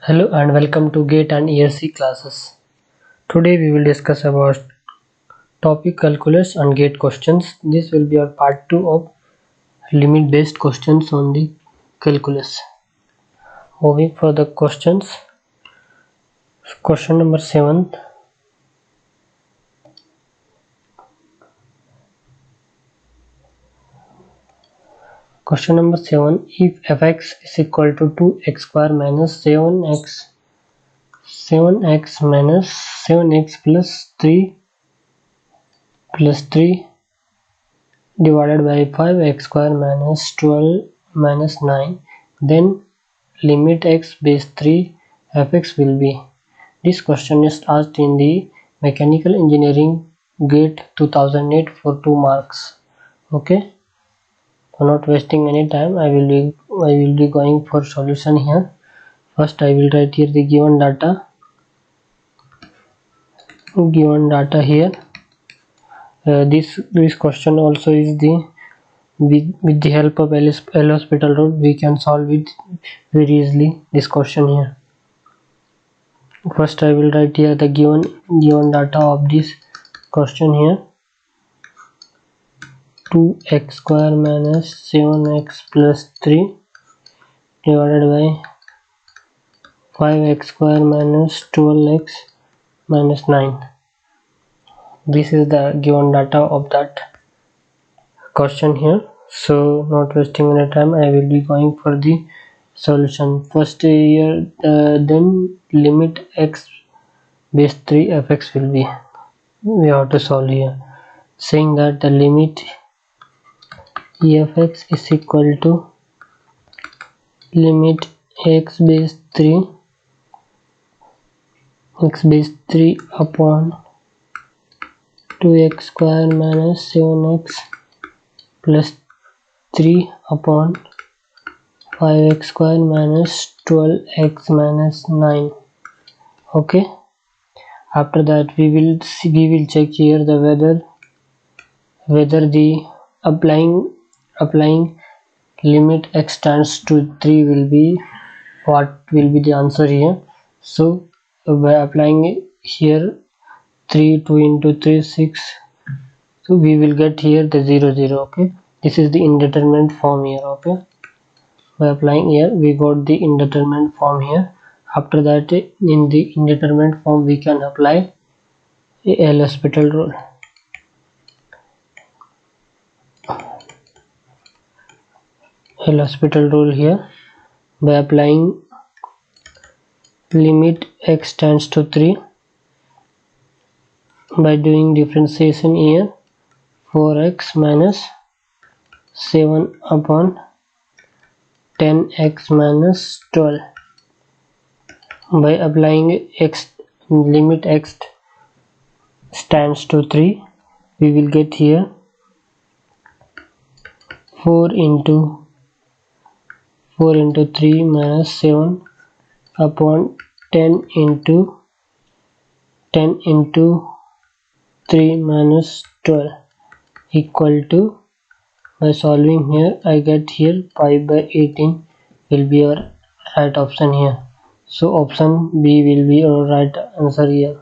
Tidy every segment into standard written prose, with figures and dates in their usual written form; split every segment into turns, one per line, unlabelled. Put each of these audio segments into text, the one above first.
Hello and welcome to GATE and ESC classes. Today we will discuss about topic calculus and GATE questions. This will be our part 2 of limit based questions on the calculus. Moving for the questions. Question number 7. Question number 7. If fx is equal to 2x square minus 7x minus 7x plus 3 divided by 5x square minus 12 minus 9, then limit x base 3 fx will be. This question is asked in the Mechanical Engineering GATE 2008 for 2 marks. Okay, so not wasting any time, I will be going for solution here. First I will write here the given data here. This question also is the with the help of L-Hospital rule we can solve it very easily, this question here. First I will write here the given data of this question here. 2x square minus 7x plus 3 divided by 5x square minus 12x minus 9. This is the given data of that question here. So not wasting any time, I will be going for the solution. First here then limit x base 3 fx will be, we have to solve here, saying that the limit fx is equal to limit x base 3 upon 2x square minus 7x plus 3 upon 5x square minus 12x minus 9. Okay, after that we will check here the whether the applying limit x tends to 3 will be, what will be the answer here. So by applying here 3, 2 into 3, 6, so we will get here the 0 0. Okay, this is the indeterminate form here. Okay, by applying here we got the indeterminate form here. After that in the indeterminate form we can apply L-Hospital rule. L-Hospital rule here, by applying limit x tends to 3, by doing differentiation here 4x minus 7 upon 10x minus 12, by applying limit x tends to 3 we will get here 4 into 3 minus 7 upon 10 into 3 minus 12 equal to, by solving here I get here 5 by 18 will be our right option here. So option B will be our right answer here.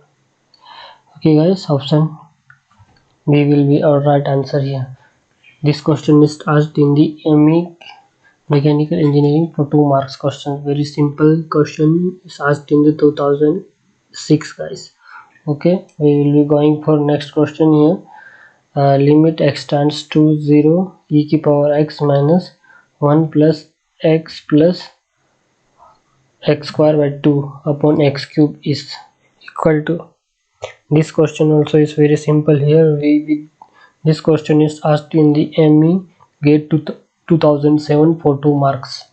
Okay guys, option B will be our right answer here. This question is asked in the ME Mechanical Engineering for 2 marks question. Very simple question is asked in the 2006 guys. Okay, we will be going for next question here. Limit x tends to 0 e to the power x minus 1 plus x square by 2 upon x cube is equal to. This question also is very simple here. This question is asked in the ME GATE 2007 for 2 marks.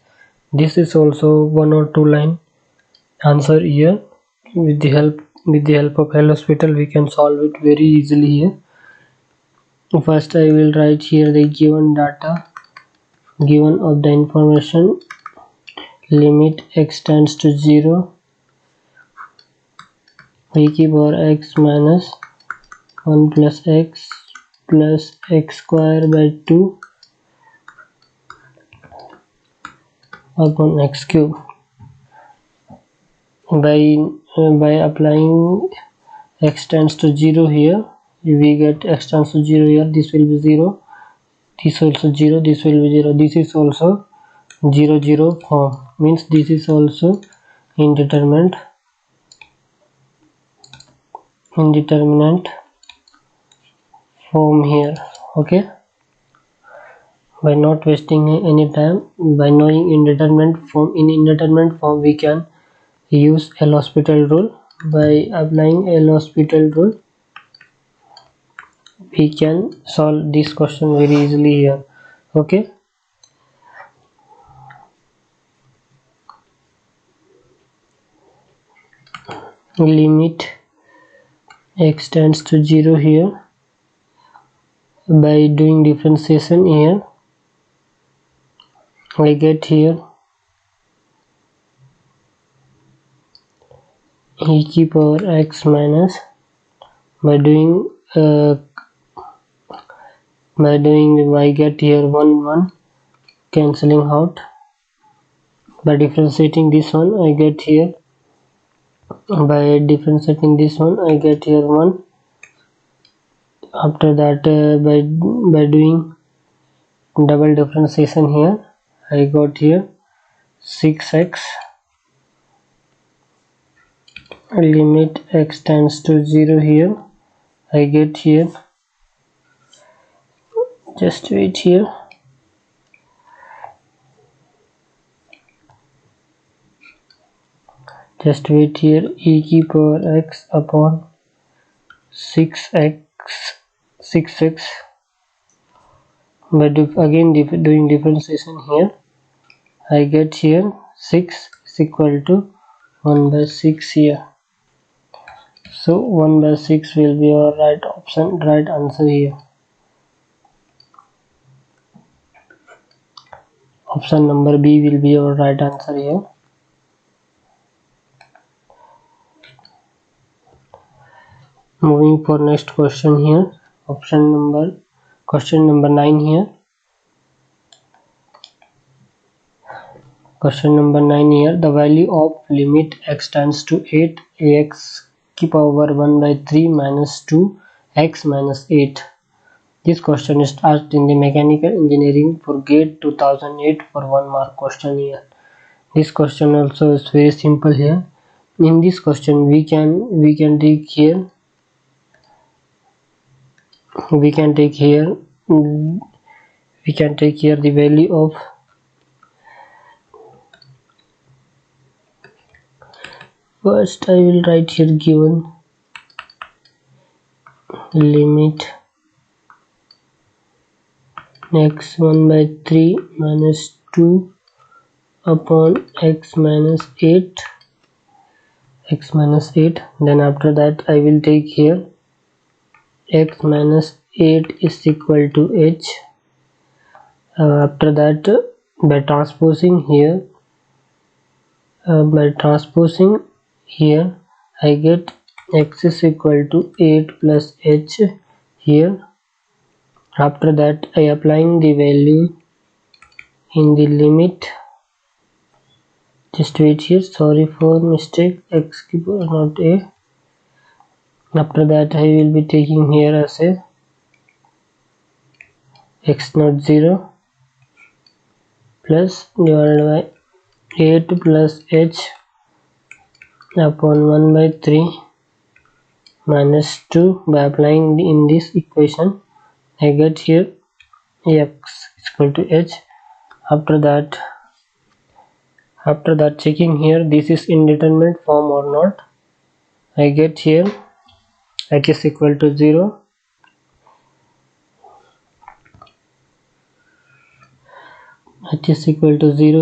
This is also 1 or 2 line answer here. With the help of L-Hospital we can solve it very easily here. First I will write here the given data, given of the information, limit x tends to 0 e to the power x minus 1 plus x square by 2 upon x cube. by applying x tends to 0 here, we get x tends to 0 here, this will be 0, this also 0, this will be 0, this is also 0 0 form, means this is also indeterminate form here. Okay, by not wasting any time, by knowing indeterminate form, in indeterminate form we can use L'Hospital rule. By applying L'Hospital rule we can solve this question very easily here. Okay, limit x tends to 0 here, by doing differentiation here I get here e की power x minus, by doing I get here 1 1 cancelling out, by differentiating this one I get here, by differentiating this one I get here 1. After that by doing double differentiation here I got here 6x, limit x tends to 0 here I get here, just wait here, e की power x upon 6x, but again doing differentiation here I get here 6 is equal to 1 by 6 here, so 1 by 6 will be our right answer here. Option number B will be our right answer here. Moving for next question here, question number 9 here. Question number 9 here, the value of limit x tends to 8 ax की power 1 by 3 minus 2 x minus 8. This question is asked in the mechanical engineering for GATE 2008 for 1 mark question here. This question also is very simple here. In this question we can take here the value of first I will write here given limit x 1 by 3 minus 2 upon x minus 8, then after that I will take here x minus 8 is equal to h. After that by transposing here I get x is equal to 8 plus h here. After that I applying the value in the limit, just wait here, sorry for mistake, x की power not a. After that I will be taking here as a x not 0 plus divided by 8 plus h upon 1 by 3 minus 2. By applying in this equation I get here x is equal to h. After that checking here this is indeterminate form or not, I get here h is equal to 0,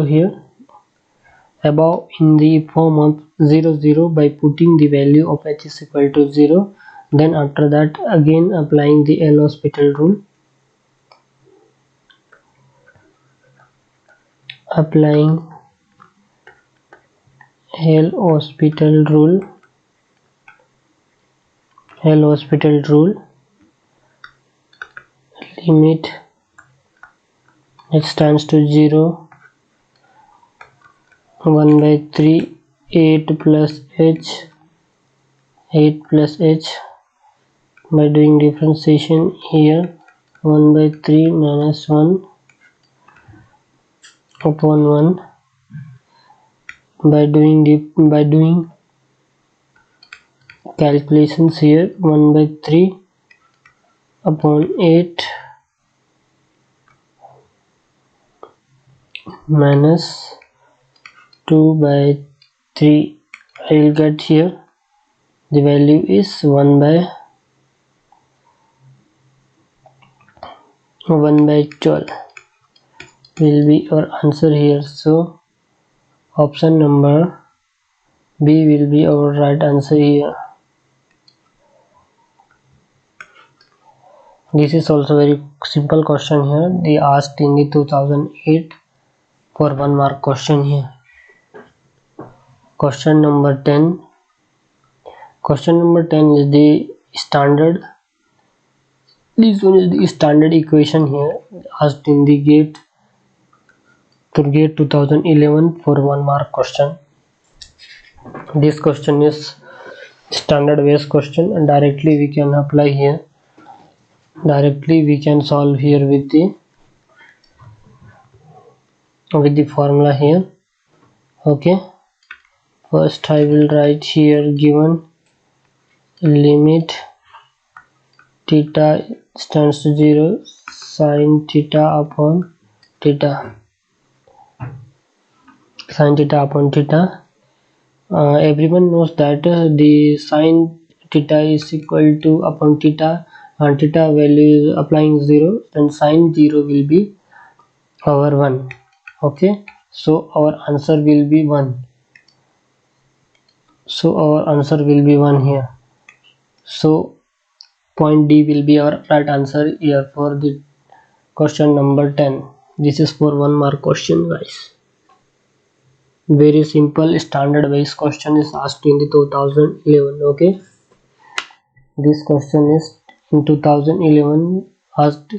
here. Above in the form of 0 0 by putting the value of h is equal to 0, then after that again applying the L'Hospital rule, limit x tends to 0 1 by 3 8 plus h, 8 plus h. By doing differentiation here, 1 by 3 minus 1 upon 1. By doing calculations here, 1 by 3 upon 8 minus 2 by 3. I will get here the value is 1 by 12 will be our answer here. So option number B will be our right answer here. This is also very simple question here. They asked in the 2008 for 1 mark question here. Question number 10. Question number 10 is the standard. This one is the standard equation here asked in the GATE 2011 for 1 mark question. This question is standard based question and directly we can apply here. Directly we can solve here with the formula here. Okay, first I will write here given limit theta stands to 0 sin theta upon theta. Everyone knows that the sin theta is equal to upon theta, and theta value is applying 0, and sin 0 will be over 1. Okay, so our answer will be 1. So our answer will be 1 here. So point D will be our right answer here for the question number 10. This is for 1 mark question, guys. Very simple standard based question is asked in the 2011. Okay, this question is in 2011 asked.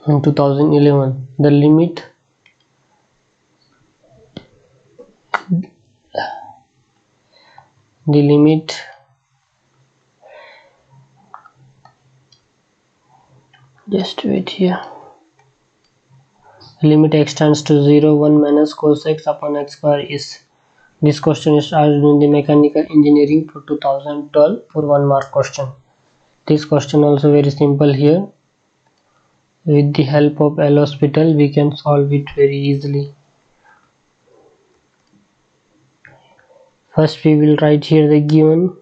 In 2011 the limit just wait here. Limit x tends to 0 1 minus cos x upon x square is. This question is asked in the mechanical engineering for 2012 for 1 mark question. This question also very simple here. With the help of L'Hospital we can solve it very easily. First we will write here the given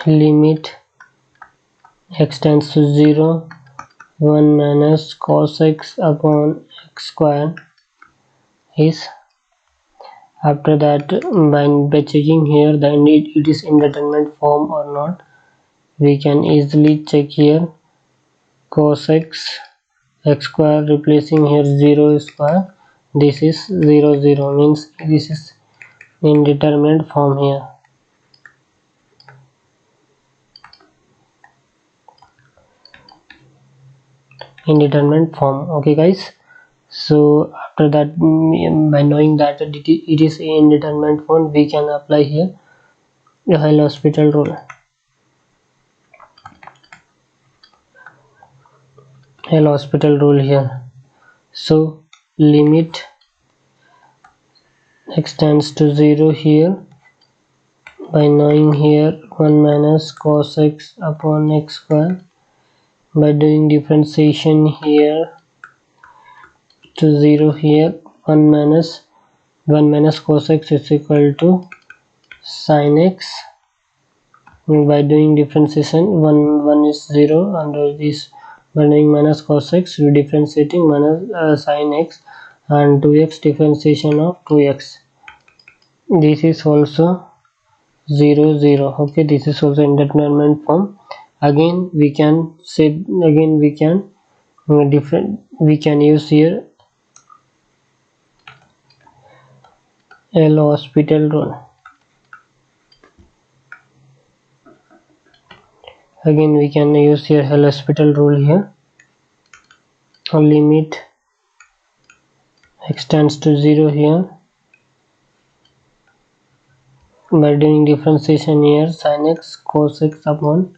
limit x tends to 0 1 minus cos x upon x square is. After that by checking here then it is indeterminate form or not, we can easily check here. Cos x square replacing here 0 square, this is 0 0 means this is indeterminate form here. Indeterminate form. Okay guys, so after that by knowing that it is indeterminate form we can apply here the L'Hospital rule. L'Hospital rule here. So limit x tends to 0 here by knowing here 1 minus cos x upon x square. By doing differentiation here to 0 here 1 minus cos x is equal to sin x. By doing differentiation 1 is 0 under this. By doing minus cos x we differentiating minus sin x and 2x differentiation of 2x. This is also 0 0. Okay, this is also indeterminate form. Again we can say we can use here L'Hospital rule. Again we can use here L'Hospital rule here. Limit x tends to 0 here. By doing differentiation here, sin x cos x upon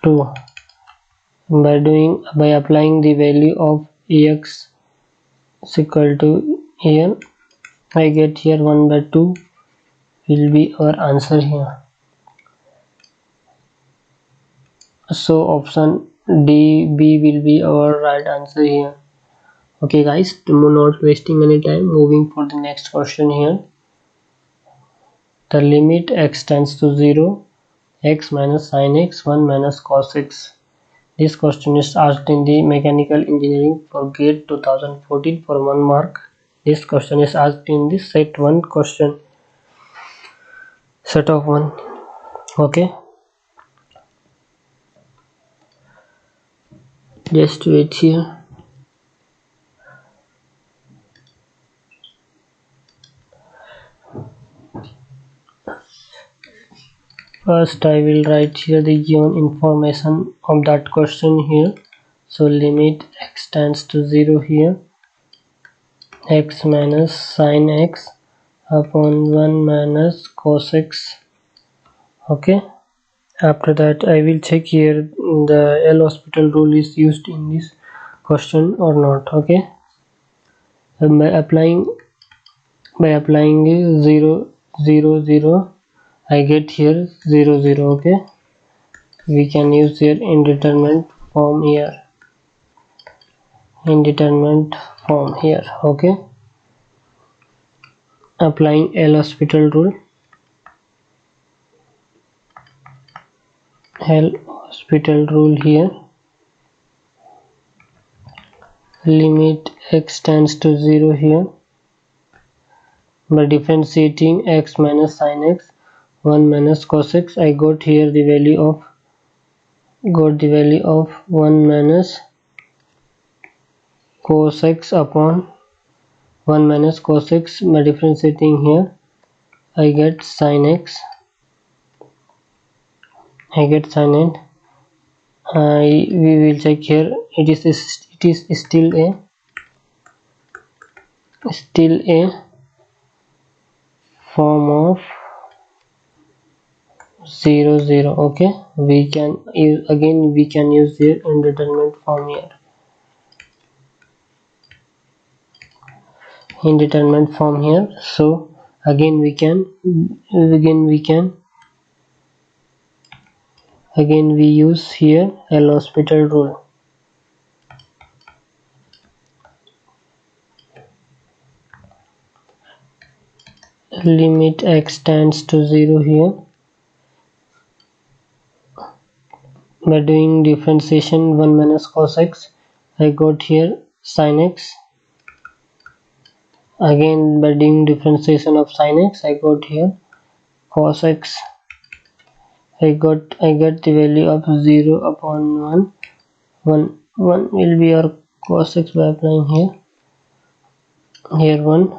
2. By applying the value of ax is equal to here, I get here 1 by 2 will be our answer here. So option D, B will be our right answer here. Okay guys, not wasting any time, moving for the next question here. The limit x tends to 0, x minus sin x, 1 minus cos x. This question is asked in the mechanical engineering for GATE 2014 for 1 mark. This question is asked in the set 1 question, set of 1. Okay, just wait here. First I will write here the given information of that question here. So limit x tends to 0 here, x minus sin x upon 1 minus cos x. Okay, after that I will check here the L'Hospital rule is used in this question or not. Okay, and by applying 0 0 0, I get here 0 0. Okay, we can use here indeterminate form here, okay, applying L'Hospital rule, here, limit x tends to 0 here. By differentiating x minus sin x, 1 minus cos x, I got here the value of 1 minus cos x upon 1 minus cos x. By differentiating here, I get sin x. We will check here. It is still a form of 0 0. Okay, we can use here indeterminate form here. So again we use here L'Hospital rule. Limit x tends to 0 here. By doing differentiation 1 minus cos x, I got here sin x. Again by doing differentiation of sin x, I got here cos x. I get the value of 0 upon 1. 1 will be our cos x. By applying here 1,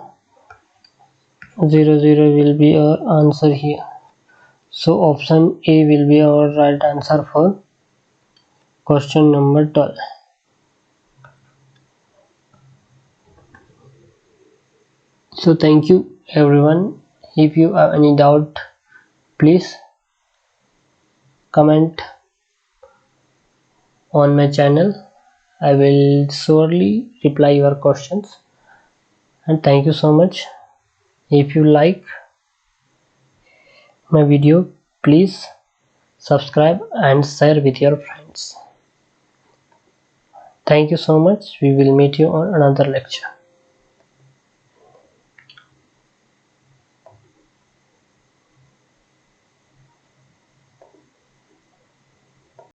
0 0 will be our answer here. So option A will be our right answer for question number 12. So thank you everyone. If you have any doubt, please comment on my channel. I will surely reply your questions, and thank you so much. If you like my video, please subscribe and share with your friends. Thank you so much. We will meet you on another lecture.